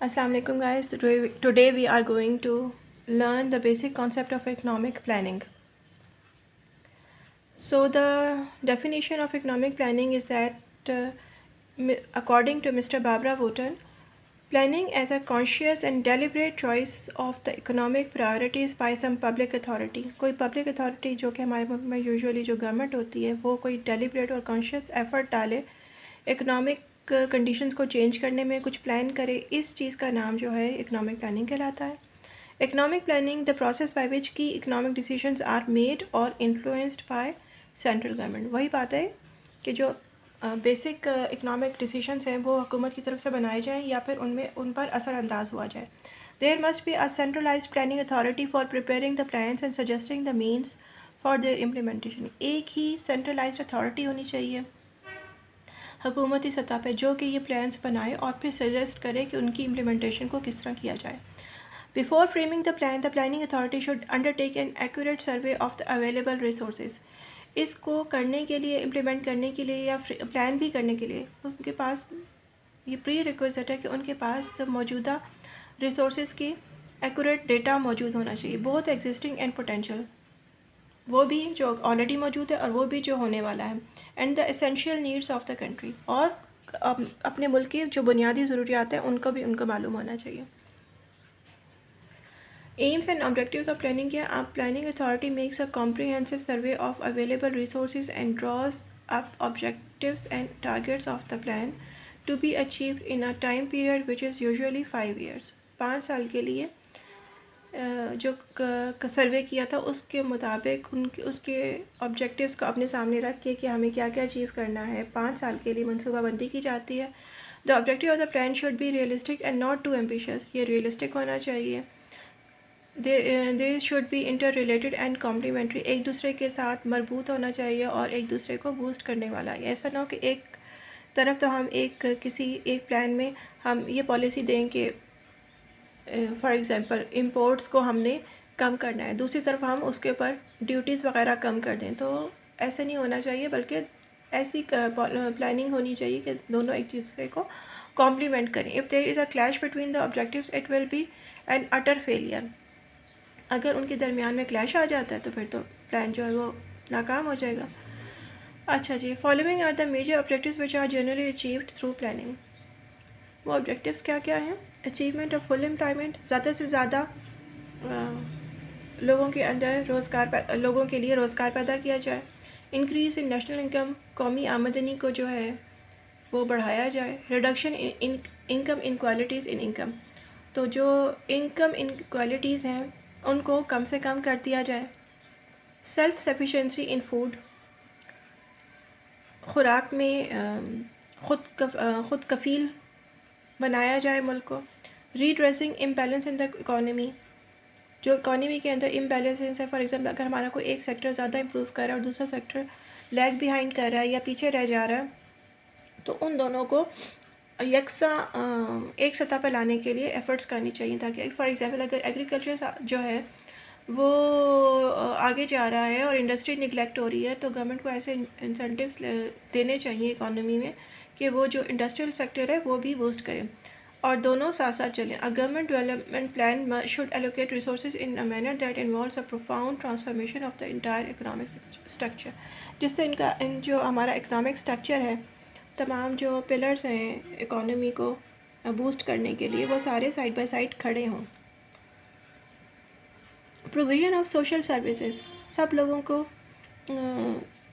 Assalamu alaikum guys. Today we are going to learn the basic concept of economic planning. So the definition of economic planning is that according to Mr. Barbara Wooten, planning as a conscious and deliberate choice of the economic priorities by some public authority. कोई public authority जो कि हमारे मुल्क में usually जो government होती है वो कोई deliberate और conscious effort डाले economic कंडीशंस को चेंज करने में कुछ प्लान करे, इस चीज़ का नाम जो है इकोनॉमिक प्लानिंग कहलाता है। Economic planning the process by which की इकोनॉमिक डिसीजंस आर मेड और इन्फ्लुएंस्ड बाय सेंट्रल गवर्नमेंट। वही बात है कि जो बेसिक इकोनॉमिक डिसीजंस हैं वो हुकूमत की तरफ से बनाए जाएँ या फिर उन पर असरअंदाज हुआ जाए। There must be a centralised planning authority for preparing the plans and suggesting the means for their implementation. एक ही सेंट्रलाइज्ड अथॉरिटी होनी चाहिए हुकूमती सतह पे जो कि ये प्लान्स बनाए और फिर सजेस्ट करे कि उनकी इम्प्लीमेंटेशन को किस तरह किया जाए। Before framing the planning authority should undertake an accurate survey of the available resources. इसको करने के लिए, इम्प्लीमेंट करने के लिए या प्लान भी करने के लिए उनके पास ये प्री रिक्विजिट है कि उनके पास मौजूदा रिसोर्सेज की एक्यूरेट डेटा मौजूद होना चाहिए, बोथ एग्जिस्टिंग एंड पोटेंशियल, वो भी जो ऑलरेडी मौजूद है और वो भी जो होने वाला है, and the essential needs of the country, और अपने मुल्क की जो बुनियादी ज़रूरियात हैं उनको भी उनको मालूम होना चाहिए। Aims and objectives of planning क्या? आप planning authority makes a comprehensive survey of available resources and draws up objectives and targets of the plan to be achieved in a time period which is usually 5 years। 5 साल के लिए जो सर्वे किया था उसके मुताबिक उसके ऑब्जेक्टिव्स को अपने सामने रख के कि हमें क्या क्या अचीव करना है, 5 साल के लिए मनसूबाबंदी की जाती है। The objective of the plan should be realistic and not too ambitious. ये रियलिस्टिक होना चाहिए। They should be interrelated and complementary, एक दूसरे के साथ मरबूत होना चाहिए और एक दूसरे को बूस्ट करने वाला है। ऐसा ना हो कि एक तरफ तो हम एक प्लान में हम ये पॉलिसी दें कि फॉर एग्ज़ाम्पल इम्पोर्ट्स को हमने कम करना है, दूसरी तरफ हम उसके ऊपर ड्यूटीज़ वगैरह कम कर दें, तो ऐसे नहीं होना चाहिए, बल्कि ऐसी प्लानिंग होनी चाहिए कि दोनों एक दूसरे को कॉम्प्लीमेंट करें। If there is a clash between the objectives it will be an utter failure. अगर उनके दरमियान में क्लैश आ जाता है तो फिर तो प्लान जो है वो नाकाम हो जाएगा। अच्छा जी, following are the major objectives which are generally achieved through planning. वो ऑब्जेक्टिव्स क्या क्या हैं? अचीवमेंट ऑफ फुल एम्प्लॉयमेंट, ज़्यादा से ज़्यादा लोगों के अंदर लोगों के लिए रोज़गार पैदा किया जाए। इंक्रीज़ इन नेशनल इनकम, कौमी आमदनी को जो है वो बढ़ाया जाए। Reduction in income inequalities in income, तो जो इनकम इनक्वालिटीज़ हैं उनको कम से कम कर दिया जाए। सेल्फ सफिशेंसी इन फूड, खुराक में खुद कफ़ील बनाया जाए मुल्क को। रीड्रेसिंग इम्बैलेंस इन द इकॉनमी, जो इकॉनमी के अंदर इम्बैलेंसेस है, फॉर एग्जांपल अगर हमारा कोई एक सेक्टर ज़्यादा इम्प्रूव कर रहा है और दूसरा सेक्टर लैग बिहाइंड कर रहा है या पीछे रह जा रहा है, तो उन दोनों को यकसा एक सतह पर लाने के लिए एफ़र्ट्स करनी चाहिए, ताकि फॉर एग्जांपल अगर एग्रीकल्चर जो है वो आगे जा रहा है और इंडस्ट्री निगलेक्ट हो रही है, तो गवर्नमेंट को ऐसे इंसेंटिव्स देने चाहिए इकॉनमी में कि वो जो इंडस्ट्रियल सेक्टर है वो भी बूस्ट करे और दोनों साथ साथ चलें। A government development plan should allocate resources in a manner that involves a profound transformation of the entire economic structure, जिससे जो हमारा इकोनॉमिक स्ट्रक्चर है, तमाम जो पिलर्स हैं इकोनॉमी को बूस्ट करने के लिए, वो सारे साइड बाय साइड खड़े हों। प्रोविज़न ऑफ सोशल सर्विसेज, सब लोगों को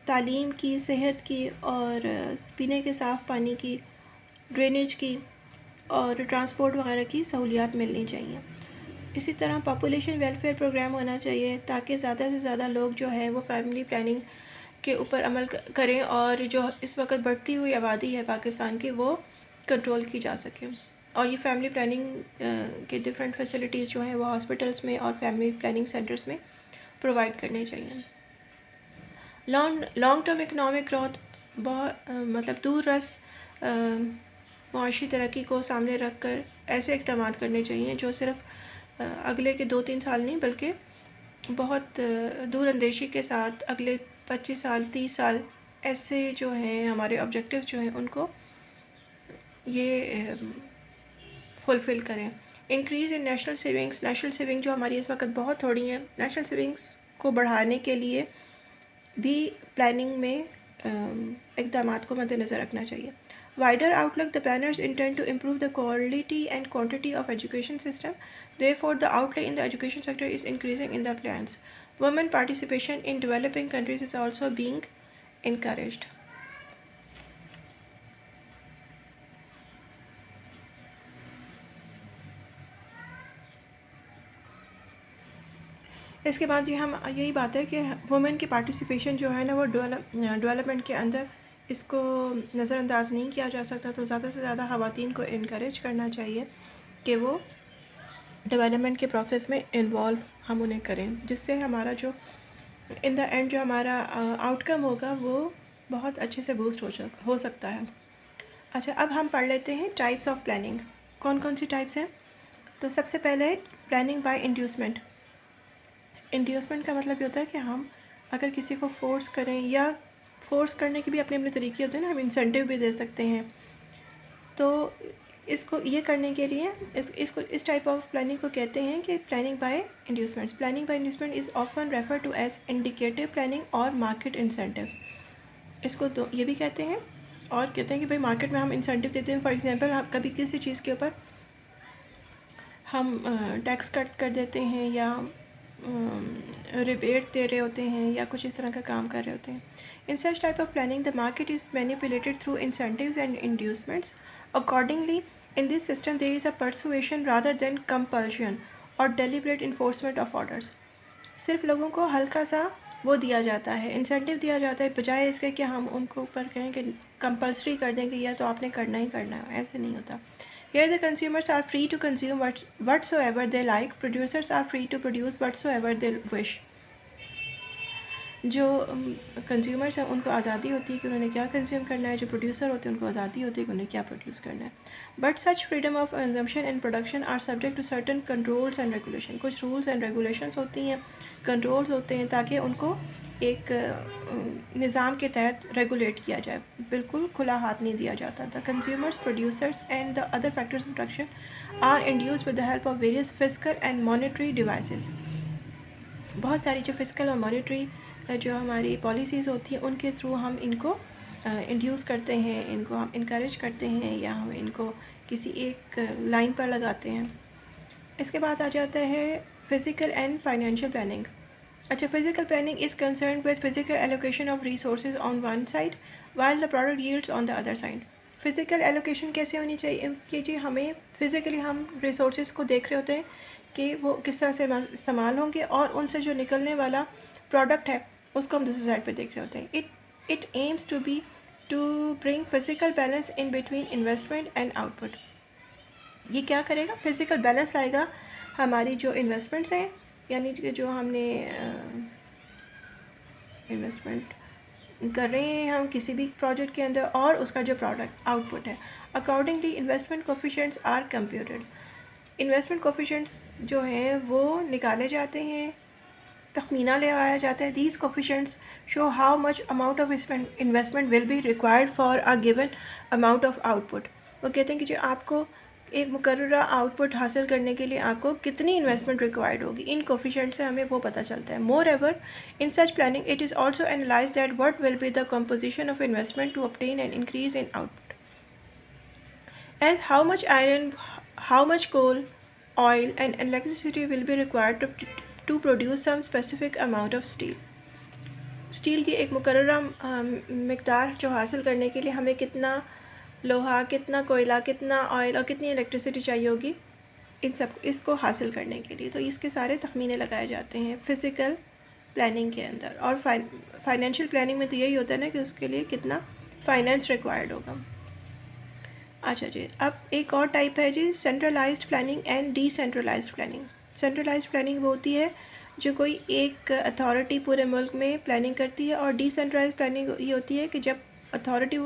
तालीम की, सेहत की और पीने के साफ़ पानी की, ड्रेनेज की और ट्रांसपोर्ट वगैरह की सहूलियात मिलनी चाहिए। इसी तरह पॉपुलेशन वेलफेयर प्रोग्राम होना चाहिए ताकि ज़्यादा से ज़्यादा लोग जो है वो फैमिली प्लानिंग के ऊपर अमल करें और जो इस वक्त बढ़ती हुई आबादी है पाकिस्तान की वो कंट्रोल की जा सके। और ये फैमिली प्लानिंग के डिफरेंट फैसिलिटीज़ जो हैं वो हॉस्पिटल्स में और फैमिली प्लानिंग सेंटर्स में प्रोवाइड करने चाहिए। लॉन्ग टर्म इकनॉमिक ग्रोथ, बहुत मतलब दूर रस मुआशी तरक्की को सामने रख कर ऐसे इक़दाम करने चाहिए जो सिर्फ अगले के 2-3 साल नहीं, बल्कि बहुत दूर अंदेशी के साथ अगले 25 साल 30 साल ऐसे जो हैं हमारे ऑब्जेक्टिव जो हैं उनको ये फुलफ़िल करें। इंक्रीज़ इन नेशनल सेविंग जो हमारी इस वक्त बहुत थोड़ी हैं, नेशनल सेविंग्स को बढ़ाने के लिए भी प्लानिंग में इक़दामात को मद्देनज़र रखना चाहिए। Wider outlook, the planners intend to improve the quality and quantity of education system, therefore the outlay in the education sector is increasing in the plans. Women participation in developing countries is also being encouraged. इसके बाद ये हम यही बात है कि women की participation जो है ना वो डेवलपमेंट के अंदर इसको नज़रअंदाज नहीं किया जा सकता, तो ज़्यादा से ज़्यादा ख़वातीन को इनकरेज करना चाहिए कि वो डेवलपमेंट के प्रोसेस में इन्वॉल्व हम उन्हें करें, जिससे हमारा जो इन द एंड जो हमारा आउटकम होगा वो बहुत अच्छे से बूस्ट हो सकता है। अच्छा, अब हम पढ़ लेते हैं टाइप्स ऑफ प्लानिंग। कौन कौन सी टाइप्स हैं? तो सबसे पहले प्लानिंग बाय इंड्यूसमेंट। इंड्यूसमेंट का मतलब ये होता है कि हम अगर किसी को फ़ोर्स करें, या फ़ोर्स करने के भी अपने अपने तरीके होते हैं ना, हम इंसेंटिव भी दे सकते हैं। तो इसको ये करने के लिए इस टाइप ऑफ प्लानिंग को कहते हैं कि planning by inducements. Planning by inducement is often refer to as indicative planning और मार्केट इंसेंटिव। इसको तो ये भी कहते हैं, और कहते हैं कि भाई मार्केट में हम इंसेंटिव देते हैं। फॉर एग्जांपल, हम कभी किसी चीज़ के ऊपर हम टैक्स कट कर देते हैं, या रिबेट दे रहे होते हैं, या कुछ इस तरह का काम कर रहे होते हैं। In such type of planning the market is manipulated through incentives and inducements. Accordingly in this system there is a persuasion rather than compulsion और डेलिब्रेट इन्फोर्समेंट ऑफ ऑर्डर्स। सिर्फ लोगों को हल्का सा वो दिया जाता है, इंसेंटिव दिया जाता है, बजाय इसके कि हम उनको ऊपर कहें कि कंपल्सरी कर दें कि या तो आपने करना ही करना है। ऐसे नहीं होता। Here the consumers are free to consume whatsoever they like. Producers are free to produce whatsoever they wish. जो कंज्यूमर्स हैं उनको आज़ादी होती है कि उन्होंने क्या कंज्यूम करना है, जो प्रोड्यूसर होते हैं उनको आज़ादी होती है कि उन्हें क्या प्रोड्यूस करना है। But such freedom of consumption and production are subject to certain controls and regulation. कुछ रूल्स एंड रेगुलेशंस होती हैं, कंट्रोल्स होते हैं, ताकि उनको एक निज़ाम के तहत रेगुलेट किया जाए। बिल्कुल खुला हाथ नहीं दिया जाता। The consumers, producers and the other factors in production are induced with the help of various physical and monetary devices. बहुत सारी जो फिजिकल और मॉनेटरी जो हमारी पॉलिसीज़ होती हैं उनके थ्रू हम इनको इंड्यूस करते हैं, इनको हम इनकरेज करते हैं, या हम इनको किसी एक लाइन पर लगाते हैं। इसके बाद आ जाता है फिज़िकल एंड फाइनेंशियल प्लानिंग। अच्छा, physical planning is concern with physical allocation of resources on one side while the product yields on the other side. Physical allocation कैसे होनी चाहिए कि जी हमें फ़िज़िकली हम रिसोर्सेज को देख रहे होते हैं कि वो किस तरह से इस्तेमाल होंगे, और उनसे जो निकलने वाला प्रोडक्ट है उसको हम दूसरी साइड पे देख रहे होते हैं। It aims to bring physical balance in between investment and output. ये क्या करेगा? फिज़िकल बैलेंस लाएगा हमारी जो इन्वेस्टमेंट्स हैं, यानी कि जो हमने इन्वेस्टमेंट कर रहे हैं हम किसी भी प्रोजेक्ट के अंदर, और उसका जो प्रोडक्ट आउटपुट है। Accordingly investment coefficients are computed. Investment coefficients जो हैं वो निकाले जाते हैं, तखमीना लगाया जाता है। These coefficients show how much amount of investment will be required for a given amount of output. वो कहते हैं कि जो आपको एक मुकर्ररा आउटपुट हासिल करने के लिए आपको कितनी इन्वेस्टमेंट रिक्वायर्ड होगी, इन कोफिशिएंट से हमें वो पता चलता है। Moreover in such planning it is also analyse that what will be the composition of investment to obtain an increase in output, as how much iron, how much coal, oil and electricity will be required to produce some specific amount of steel. Steel की एक मुकर्ररा मिकदार जो हासिल करने के लिए हमें कितना लोहा, कितना कोयला, कितना ऑयल और कितनी इलेक्ट्रिसिटी चाहिए होगी, इन सब इसको हासिल करने के लिए। तो इसके सारे तखमीने लगाए जाते हैं फ़िज़िकल प्लानिंग के अंदर। और फाइनेंशियल प्लानिंग में तो यही होता है ना कि उसके लिए कितना फाइनेंस रिक्वायर्ड होगा। अच्छा जी, अब एक और टाइप है जी centralised planning and decentralised planning. Centralised planning वो होती है जो कोई एक अथॉरिटी पूरे मुल्क में प्लानिंग करती है, और डिसेंट्रलाइज्ड प्लानिंग ये होती है कि जब अथॉरिटी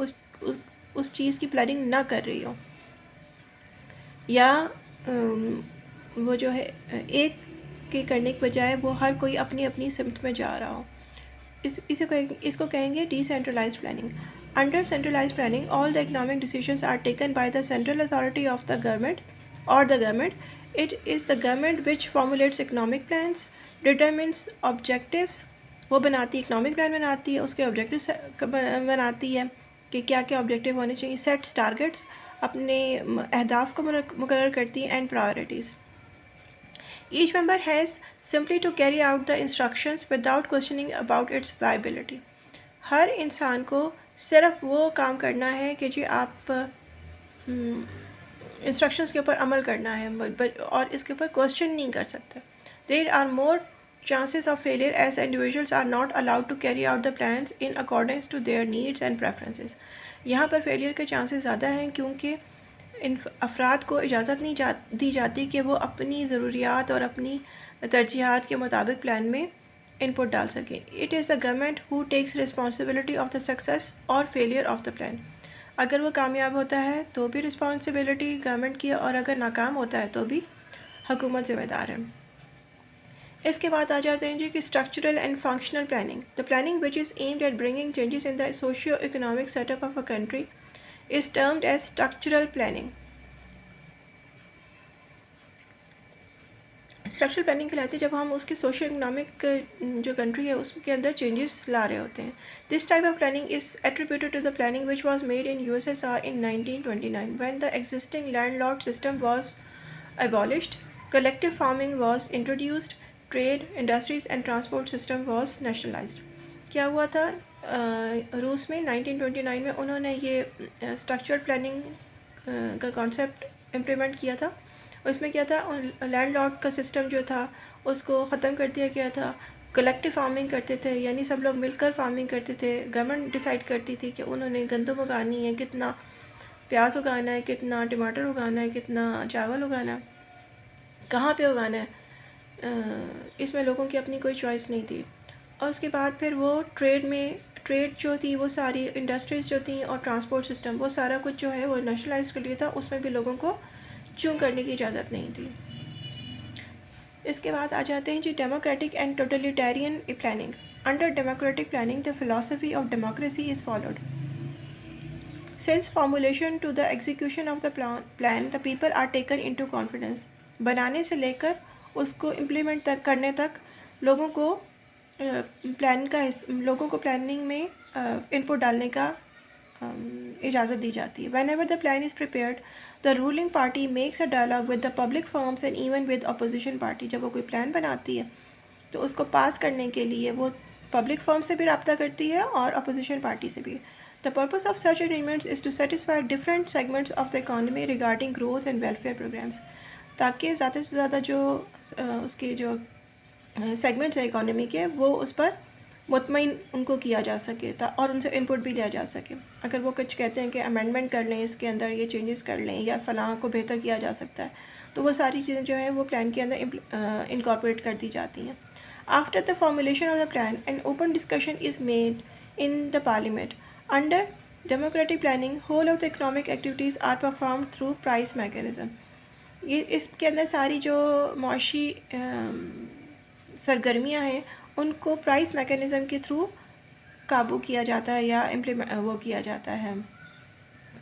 उस चीज़ की प्लानिंग ना कर रही हो, या वो जो है एक के करने के बजाय वो हर कोई अपनी अपनी सिमत में जा रहा हो, इसको कहेंगे decentralised planning. Under centralised planning all the economic decisions are taken by the central authority of the government or the government. It is the government which formulates economic plans, determines objectives, वो बनाती है, economic plan बनाती है, उसके objectives बनाती है कि क्या क्या ऑब्जेक्टिव होने चाहिए, सेट्स टारगेट्स, अपने अहदाफ को मुकर्रर करती है, and priorities. Each member has simply to carry out the instructions without questioning about its viability. हर इंसान को सिर्फ वो काम करना है कि जी आप इंस्ट्रक्शंस के ऊपर अमल करना है और इसके ऊपर क्वेश्चन नहीं कर सकते. There are more chances of failure as individuals are not allowed to carry out the plans in accordance to their needs and preferences. यहाँ पर फेलियर के चांसेस ज़्यादा हैं क्योंकि इन अफराद को इजाज़त नहीं दी जाती कि वो अपनी ज़रूरियात और अपनी तरजीहात के मुताबिक प्लान में इनपुट डाल सकें. It is the government who takes responsibility of the success और फेलियर ऑफ द प्लान. अगर वो कामयाब होता है तो भी रिस्पॉन्सिबिलिटी गवर्नमेंट की, और अगर नाकाम होता है तो भी हुकूमत ज़िम्मेदार है. इसके बाद आ जाते हैं जी कि structural and functional planning. The planning which is aimed at bringing changes in the socio economic setup of a country is termed as structural planning. Structural planning कहलाती है जब हम उसकी सोशो इकोनॉमिक जो कंट्री है उसके अंदर चेंजेस ला रहे होते हैं. This type of planning is attributed to the planning which was made in USSR in 1929 when the existing landlord system was abolished, collective farming was introduced, trade, industries and transport system was nationalized. क्या हुआ था रूस में 1929 में उन्होंने ये structural planning का concept implement किया था. उसमें क्या था, लैंडलॉर्ड का सिस्टम जो था उसको ख़त्म कर दिया गया था. कलेक्टिव फार्मिंग करते थे, यानी सब लोग मिलकर फार्मिंग करते थे. गवर्नमेंट डिसाइड करती थी कि उन्होंने गंदम उगानी है, कितना प्याज उगाना है, कितना टमाटर उगाना है, कितना चावल उगाना है, कहाँ पे उगाना है. इसमें लोगों की अपनी कोई चॉइस नहीं थी. और उसके बाद फिर वो ट्रेड जो थी वो सारी इंडस्ट्रीज़ जो थी और ट्रांसपोर्ट सिस्टम वो सारा कुछ जो है वो नेशनलाइज कर लिया था. उसमें भी लोगों को चूँ करने की इजाज़त नहीं थी. इसके बाद आ जाते हैं जी democratic and totalitarian planning. Under democratic planning the philosophy of democracy is followed. Since formulation to the execution of the plan the people are taken into confidence. बनाने से लेकर उसको इम्प्लीमेंट तक करने तक लोगों को लोगों को प्लानिंग में इनपुट डालने का इजाज़त दी जाती है. Whenever the plan is prepared the ruling party makes a dialogue with the public firms and even with opposition party. जब वो कोई प्लान बनाती है तो उसको पास करने के लिए वो पब्लिक फर्म से भी रब्ता करती है और अपोजिशन पार्टी से भी. The purpose of such agreements is to satisfy different segments of the economy regarding growth and welfare programmes. ताकि ज़्यादा से ज़्यादा जो उसके जो सेगमेंट्स हैं इकॉनमी के वो उस पर मुतमईन उनको किया जा सके और उनसे इनपुट भी लिया जा सके. अगर वो कुछ कहते हैं कि अमेंडमेंट कर लें, इसके अंदर ये चेंजेस कर लें या फ़लाँ को बेहतर किया जा सकता है, तो वो सारी चीज़ें जो हैं वो प्लान के अंदर इनकॉर्पोरेट कर दी जाती हैं. After the formulation of the plan an open discussion is made in the parliament. Under democratic planning whole of the economic activities are performed through price mechanism. ये इसके अंदर सारी जो मुआशी सरगर्मियाँ हैं उनको प्राइस मैकेनिज़्म के थ्रू काबू किया जाता है या वो किया जाता है,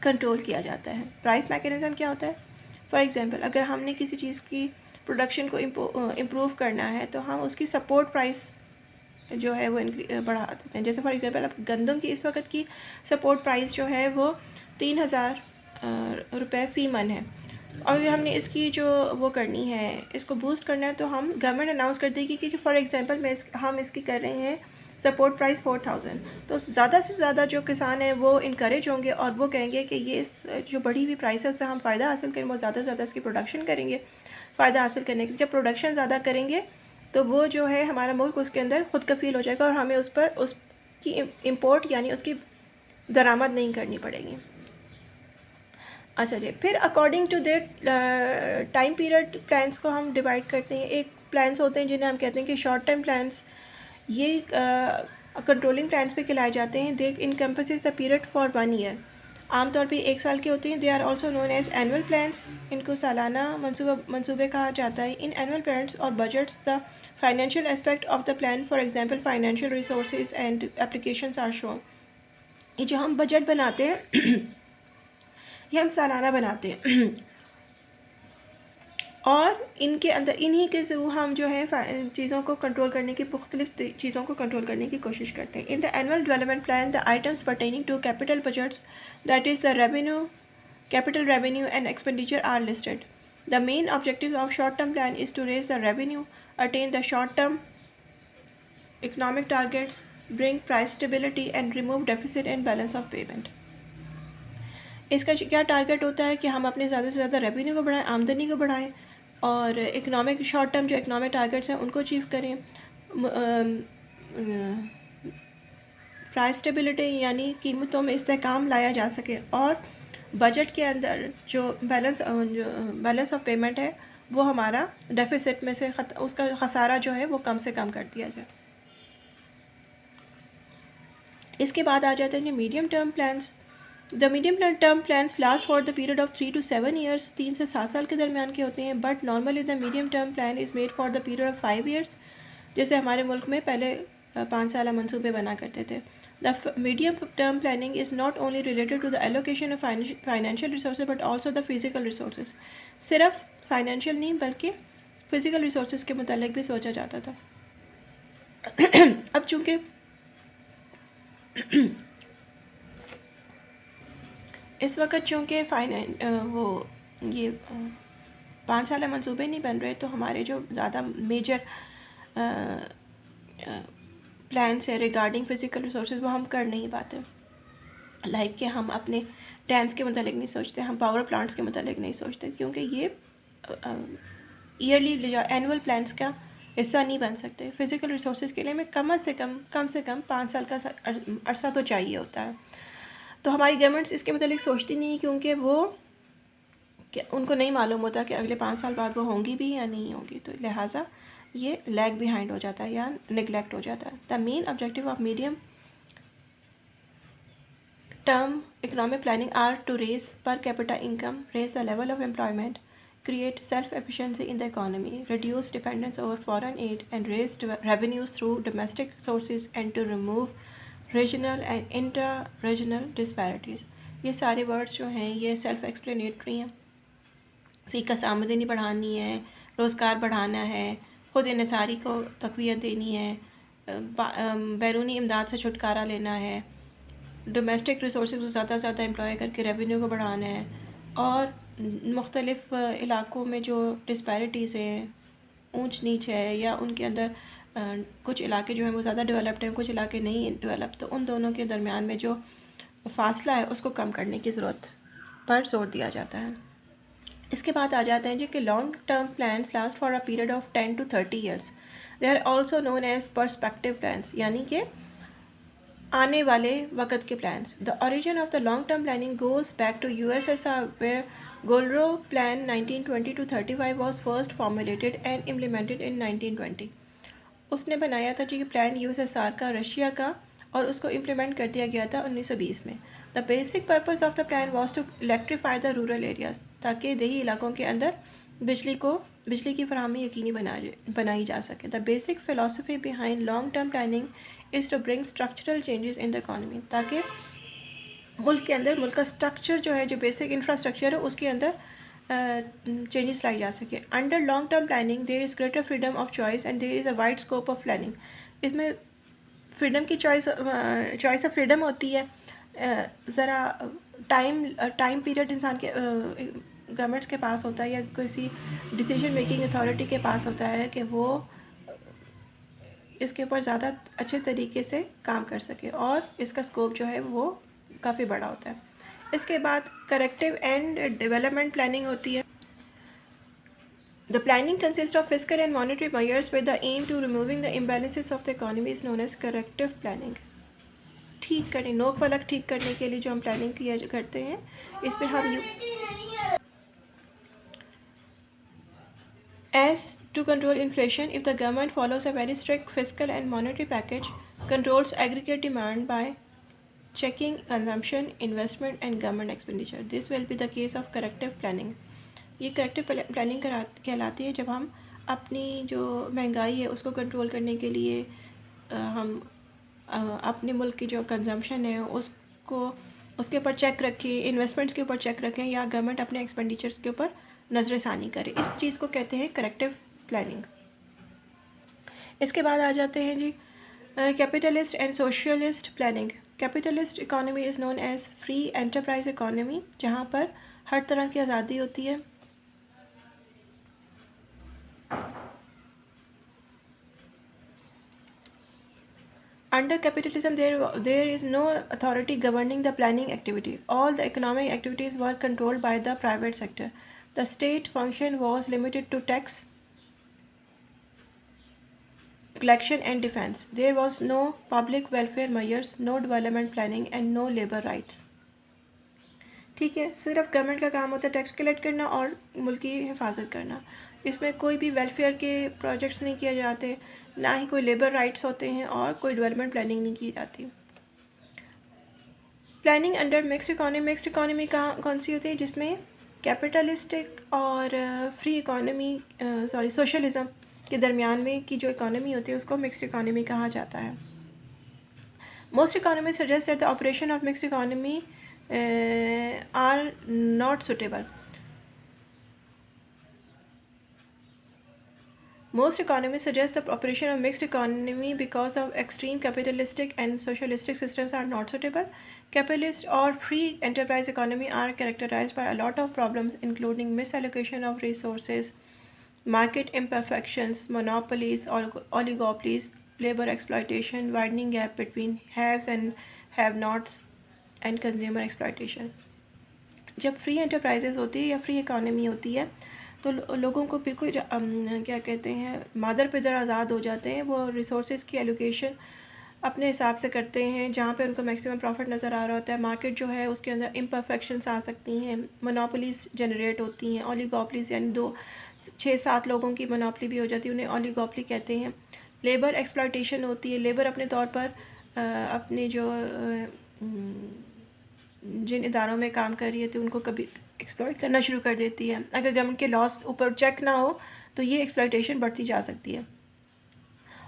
कंट्रोल किया जाता है. प्राइस मैकेनिज़्म क्या होता है? फॉर एग्ज़ाम्पल अगर हमने किसी चीज़ की प्रोडक्शन को इम्प्रूव करना है तो हम उसकी सपोर्ट प्राइस जो है वो बढ़ा देते हैं. जैसे फॉर एग्ज़ाम्पल अब गंदम की इस वक्त की सपोर्ट प्राइस जो है वो 3,000 रुपये फ़ी मन है. और हमने इसकी जो वो करनी है, इसको बूस्ट करना है, तो हम गवर्नमेंट अनाउंस कर देगी कि फॉर एग्जांपल हम इसकी कर रहे हैं सपोर्ट प्राइस 4,000. तो ज़्यादा से ज़्यादा जो किसान हैं वो इनकरेज होंगे और वो कहेंगे कि ये जो बढ़ी हुई प्राइस है उससे हम फ़ायदा हासिल करें. वो ज़्यादा से ज़्यादा इसकी प्रोडक्शन करेंगे. फ़ायदा हासिल करने के जब प्रोडक्शन ज़्यादा करेंगे तो वो जो है हमारा मुल्क उसके अंदर ख़ुद कफ़ील हो जाएगा और हमें उस पर उसकी इम्पोर्ट यानी उसकी दरामद नहीं करनी पड़ेगी. अच्छा जी, फिर according to that time period plans को हम डिवाइड करते हैं. एक प्लान्स होते हैं जिन्हें हम कहते हैं कि शॉर्ट टर्म प्लान्स. ये कंट्रोलिंग प्लान्स पे खिलाए जाते हैं. They encompasses the period for 1 year. आमतौर पे 1 साल के होते हैं. They are also known as annual plans. इनको सालाना मंसूबे कहा जाता है. इन एनुअल प्लान्स और budgets the financial aspect of the plan for example financial resources and applications are shown. ये जो हम बजट बनाते हैं ये हम सालाना बनाते हैं. और इनके अंदर इन्हीं के थ्रू हम जो है चीज़ों को कंट्रोल करने की मुख्तलिफ चीज़ों को कंट्रोल करने की कोशिश करते हैं. In the annual development plan the items pertaining to capital budgets that is the revenue capital revenue and expenditure are listed. The main objective of short-term plan is to raise the revenue, attain the short-term economic targets, bring price stability and remove deficit and balance of payment. इसका क्या target होता है कि हम अपने ज़्यादा से ज़्यादा रेवेन्यू को बढ़ाएं, आमदनी को बढ़ाएं और इकोनॉमिक शॉर्ट टर्म जो इकोनॉमिक टारगेट्स हैं उनको अचीव करें. प्राइस स्टेबिलिटी यानी कीमतों में इस्तेहकाम लाया जा सके और बजट के अंदर जो बैलेंस ऑफ पेमेंट है वो हमारा डेफिसिट में से उसका खसारा जो है वो कम से कम कर दिया जाए. इसके बाद आ जाते हैं medium term plans. The medium term plans last for the period of 3 to 7 years, 3 से 7 साल के दरमियान के होते हैं. But normally the medium term plan is made for the period of 5 years, जैसे हमारे मुल्क में पहले 5 साल मनसूबे बना करते थे. The medium term planning is not only related to the allocation of financial resources but also the physical resources. सिर्फ फाइनेंशियल नहीं बल्कि फिज़िकल रिसोर्सेज के मुतालिक भी सोचा जाता था. अब चूँकि इस वक्त चूँकि वो ये 5 साल मंसूबे नहीं बन रहे तो हमारे जो ज़्यादा मेजर प्लान्स है रिगार्डिंग फ़िज़िकल रिसोर्सेज वो हम कर नहीं पाते. लाइक कि हम अपने डैम्स के मतलब नहीं सोचते, हम पावर प्लांट्स के मतलब नहीं सोचते क्योंकि ये ईयरली या एनुअल प्लान्स का हिस्सा नहीं बन सकते. फ़िज़िकल रिसोर्सेज के लिए हमें कम से कम 5 साल का अरसा तो चाहिए होता है. तो हमारी गवर्नमेंट्स इसके मतलब सोचती नहीं क्योंकि वो उनको नहीं मालूम होता कि अगले 5 साल बाद वो होंगी भी या नहीं होंगी, तो लिहाजा ये लैग बिहाइंड हो जाता है या निगलेक्ट हो जाता है. The main objective of medium term economic planning are to raise per capita income, raise the level of employment, create self-efficiency in the economy, reduce dependence over foreign aid and raise revenues through domestic sources and to remove regional and inter-regional disparities. ये सारे words जो हैं ये self explanatory हैं. फ़ीकस आमदनी बढ़ानी है, रोज़गार बढ़ाना है, ख़ुद इंसारी को तक़वियत देनी है, बैरूनी इमदाद से छुटकारा लेना है, डोमेस्टिक रिसोर्स को ज़्यादा से ज़्यादा एम्प्लॉय करके रेवेन्यू को बढ़ाना है और मुख्तलिफ़ इलाक़ों में जो डिस्पैरिटीज़ हैं, ऊंच नीच है या उनके अंदर कुछ इलाके जो हैं वो ज़्यादा डेवलप्ड हैं, कुछ इलाके नहीं डेवलप, तो उन दोनों के दरमियान में जो फ़ासला है उसको कम करने की ज़रूरत पर जोर दिया जाता है. इसके बाद आ जाते हैं जो कि long term plans last for a period of 10 to 30 years. They are also known as perspective plans यानी कि आने वाले वक़्त के plans. The origin of the long term planning goes back to USSR where GOELRO plan 1920 to 35 was first formulated and implemented in 1920. उसने बनाया था जी plan USSR का, रशिया का, और उसको इम्प्लीमेंट कर दिया गया था 1920 में. The basic purpose of the plan was to electrify the rural areas, ताकि देही इलाकों के अंदर बिजली की फराहमी यकीनी बनाई जा सके. The basic philosophy behind long term planning is to bring structural changes in the economy, ताकि मुल्क के अंदर मुल्क का स्ट्रक्चर जो है, जो बेसिक इंफ्रास्ट्रक्चर है, उसके अंदर चेंजेस लाई जा सके. Under long term planning there is greater freedom of choice and there is a wide scope of planning. इसमें फ्रीडम की चॉइस ऑफ फ्रीडम होती है. ज़रा टाइम पीरियड इंसान के गवर्नमेंट्स के पास होता है या किसी डिसीजन मेकिंग अथॉरिटी के पास होता है कि वो इसके ऊपर ज़्यादा अच्छे तरीके से काम कर सके और इसका स्कोप जो है वो काफ़ी बड़ा होता है. इसके बाद करेक्टिव एंड डेवलपमेंट प्लानिंग होती है. The planning consist of fiscal and monetary measures with the aim to removing the imbalances of the economy is known as corrective planning. ठीक करने, नोक पलक ठीक करने के लिए जो हम प्लानिंग किया करते हैं, इस पर हम As to control inflation, if the government follows a very strict fiscal and monetary package, controls aggregate demand by checking consumption, investment and government expenditure, this will be the case of corrective planning. ये corrective planning कहलाती है जब हम अपनी जो महंगाई है उसको कंट्रोल करने के लिए हम अपने मुल्क की जो कंजम्पशन है उसके ऊपर चेक रखें, इन्वेस्टमेंट्स के ऊपर चेक रखें या गवर्नमेंट अपने एक्सपेंडिचर्स के ऊपर नज़रसानी करे। इस चीज़ को कहते हैं करेक्टिव प्लानिंग। इसके बाद आ जाते हैं जी capitalist and socialist planning. Capitalist economy is known as free enterprise economy, जहाँ पर हर तरह की आज़ादी होती है। Under capitalism, there is no authority governing the planning activity. All the economic activities were controlled by the private sector. The state function was limited to tax collection and defense. There was no public welfare measures, no development planning and no labor rights. ठीक है, सिर्फ government का काम होता है tax collect करना और मुल्क की हिफाजत करना। इसमें कोई भी वेलफेयर के प्रोजेक्ट्स नहीं किए जाते, ना ही कोई लेबर राइट्स होते हैं और कोई डेवलपमेंट प्लानिंग नहीं की जाती। प्लानिंग अंडर मिक्स्ड इकोनॉमी कौन सी होती है, जिसमें कैपिटलिस्टिक और फ्री इकोनॉमी सोशलिज्म के दरमियान में की जो इकोनॉमी होती है उसको मिक्स्ड इकोनॉमी कहा जाता है। Most economy suggest that the operation of mixed economy are not suitable. Most economists suggest the operation of mixed economy because of extreme capitalistic and socialistic systems are not suitable. Capitalist or free enterprise economy are characterized by a lot of problems, including misallocation of resources, market imperfections, monopolies, oligopolies, labor exploitation, widening gap between haves and have-nots, and consumer exploitation. जब free enterprises होती है या free economy होती है तो लोगों को बिल्कुल क्या कहते हैं मादर पिदर आज़ाद हो जाते हैं। वो रिसोर्सेज की एलोकेशन अपने हिसाब से करते हैं जहाँ पे उनको मैक्सिमम प्रॉफिट नज़र आ रहा होता है। मार्केट जो है उसके अंदर इम्परफेक्शंस आ सकती हैं, मोनोपोलीज जनरेट होती हैं, ओलिगोपोलीज यानी 6-7 लोगों की मोनोपोली भी हो जाती है, उन्हें ओलिगोपोली कहते हैं। लेबर एक्सप्लॉयटेशन होती है, लेबर अपने तौर पर अपने जो जिन इदारों में काम कर रही है तो उनको कभी एक्सप्लॉइट करना शुरू कर देती है। अगर गवर्नमेंट के लॉस ऊपर चेक ना हो तो ये एक्सप्लॉइटेशन बढ़ती जा सकती है।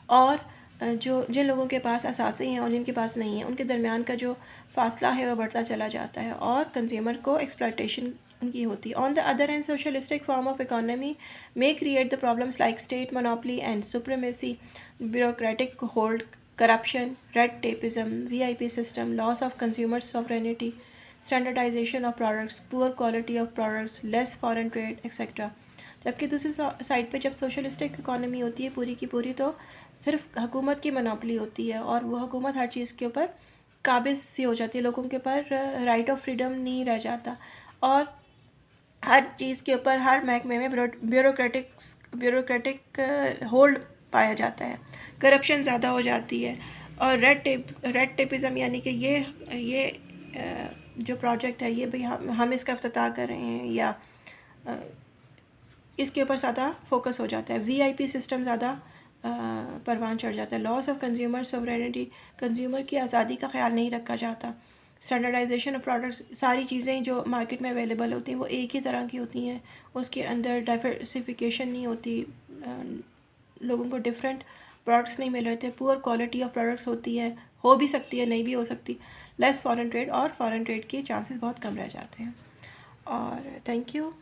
और जिन लोगों के पास असासे हैं और जिनके पास नहीं है उनके दरमियान का जो फासला है वह बढ़ता चला जाता है और कंज्यूमर को एक्सप्लॉइटेशन उनकी होती है। On the other hand socialistic form of economy may create the problems like state monopoly and supremacy, bureaucratic hold, corruption, red tapeism, VIP system, loss of consumer sovereignty, standardization of products, poor quality of products, less foreign trade, etc. जबकि दूसरी side पे जब socialistic economy होती है पूरी की पूरी तो सिर्फ हुकूमत की मोनोपोली होती है और वो हुकूमत हर चीज़ के ऊपर काबिज सी हो जाती है, लोगों के ऊपर राइट ऑफ फ्रीडम नहीं रह जाता और हर चीज़ के ऊपर हर महकमे में ब्यूरोक्रेटिक होल्ड पाया जाता है, करप्शन ज़्यादा हो जाती है और रेड टेपिज़म यानी कि ये जो प्रोजेक्ट है ये भाई हम इसका इफ्तिताह कर रहे हैं या इसके ऊपर ज़्यादा फोकस हो जाता है। VIP सिस्टम ज़्यादा परवान चढ़ जाता है। Loss of consumer sovereignty, consumer की आज़ादी का ख्याल नहीं रखा जाता। स्टैंडर्डाइजेशन ऑफ प्रोडक्ट्स, सारी चीज़ें जो मार्केट में अवेलेबल होती हैं वो एक ही तरह की होती हैं, उसके अंदर डाइवर्सिफिकेशन नहीं होती, लोगों को डिफरेंट प्रोडक्ट्स नहीं मिल रहे थे, पुअर क्वालिटी ऑफ प्रोडक्ट्स होती है, हो भी सकती है नहीं भी हो सकती, लेस फॉरेन ट्रेड और फॉरेन ट्रेड के चांसेस बहुत कम रह जाते हैं। और थैंक यू।